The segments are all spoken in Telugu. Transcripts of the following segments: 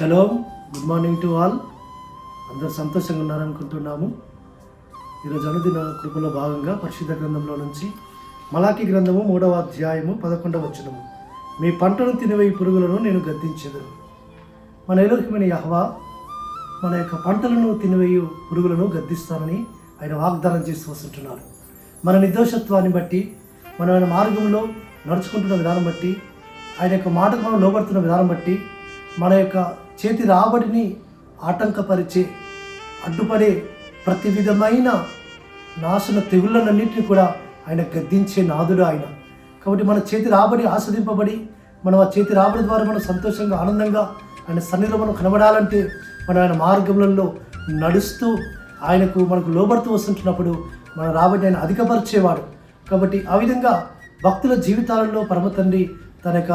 Shalom, good morning to all. అందరూ సంతోషంగా ఉన్నారనుకుంటున్నాము. ఈరోజు అనుదిన కృపలో భాగంగా పరిశుద్ధ గ్రంథంలో నుంచి మలాకి గ్రంథము 3వ అధ్యాయము 11వ వచనము. మీ పంటను తినవే పురుగులను నేను గద్దించెదను. మన ఎలోహిమైన యెహోవా మన యొక్క పంటలను తినవేయు పురుగులను గద్దిస్తానని ఆయన వాగ్దానం చేస్తూ వస్తుంటున్నారు. మన నిర్దోషత్వాన్ని బట్టి, మన మార్గంలో నడుచుకుంటున్న విధానం బట్టి, ఆయన యొక్క మాటకు మనం లోబడుతున్న విధానం బట్టి, మన యొక్క చేతి రాబడిని ఆటంకపరిచే, అడ్డుపడే ప్రతి విధమైన నాశన తెగుళ్ళనన్నింటినీ కూడా ఆయన గద్దించే నాదుడు ఆయన. కాబట్టి మన చేతి రాబడి ఆస్వాదింపబడి, మనం ఆ చేతి రాబడి ద్వారా మనం సంతోషంగా, ఆనందంగా ఆయన సన్నిధిలో మనం కనబడాలంటే మనం ఆయన మార్గంలో నడుస్తూ మనకు లోబడుతూ వస్తుంటున్నప్పుడు మన రాబడి ఆయన అధికపరిచేవాడు. కాబట్టి ఆ విధంగా భక్తుల జీవితాలలో పరమ తండ్రి తన యొక్క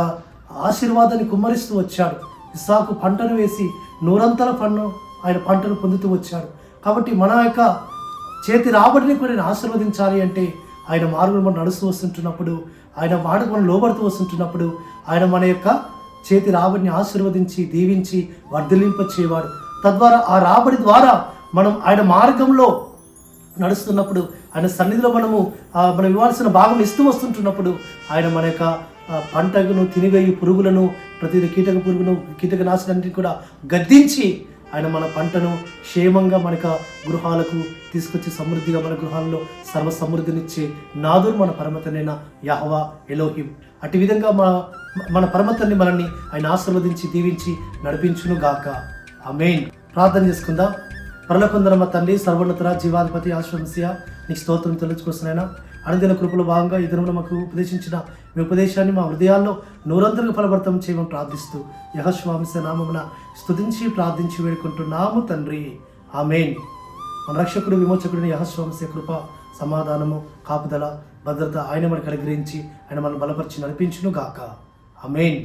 ఆశీర్వాదాన్ని కుమ్మరిస్తూ వచ్చాడు. ఇస్సాకు పంటను వేసి నూరంతల ఆయన పంటను పొందుతూ వచ్చాడు. కాబట్టి మన యొక్క చేతి రాబడిని కూడా ఆయన ఆశీర్వదించాలి అంటే ఆయన మార్గంలో మనం నడుస్తూ వస్తుంటున్నప్పుడు, ఆయన మాటకు మనం లోబడుతూ వస్తుంటున్నప్పుడు ఆయన మన యొక్క చేతి రాబడిని ఆశీర్వదించి, దీవించి, వర్ధిలింపచేవాడు. తద్వారా ఆ రాబడి ద్వారా మనం ఆయన మార్గంలో నడుస్తున్నప్పుడు, ఆయన సన్నిధిలో మనం ఇవ్వాల్సిన భాగం ఇస్తూ వస్తుంటున్నప్పుడు ఆయన మన యొక్క పంటను తినివేయు పురుగులను, ప్రతి కీటకనాశనాన్ని కూడా గద్దించి ఆయన మన పంటను క్షేమంగా మనకు గృహాలకు తీసుకొచ్చి సమృద్ధిగా మన గృహాల్లో సర్వ సమృద్ధినిచ్చే నాదురు మన పరమతనైన యెహోవా ఎలోహిం. అటు విధంగా మన పరమతన్ని మనల్ని ఆయన ఆశీర్వదించి, దీవించి నడిపించును గాక. ఆమేన్. ప్రార్థన చేసుకుందాం. పరలోకమందున్న మా తండ్రి, సర్వోన్నత జీవాధిపతి, ఆశ్రమస్య నీకు స్తోత్రం తెలుసుకొస్తున్నాయినా. అనుదిన కృపలో భాగంగా ఈ దినంలో మాకు ఉపదేశించిన మీ ఉపదేశాన్ని మా హృదయాల్లో నూరంతరంగా ఫలభరితం చేయమని ప్రార్థిస్తూ యెహోషువ నామమున స్తుతించి ప్రార్థించి వేడుకుంటున్నాము తండ్రి. ఆమేన్. మన రక్షకుడు, విమోచకుడిని యెహోషువ కృప, సమాధానము, కాపుదల, భద్రత ఆయన మనకు అనుగ్రహించి ఆయన మనం బలపరిచి నడిపించును గాక. ఆమేన్.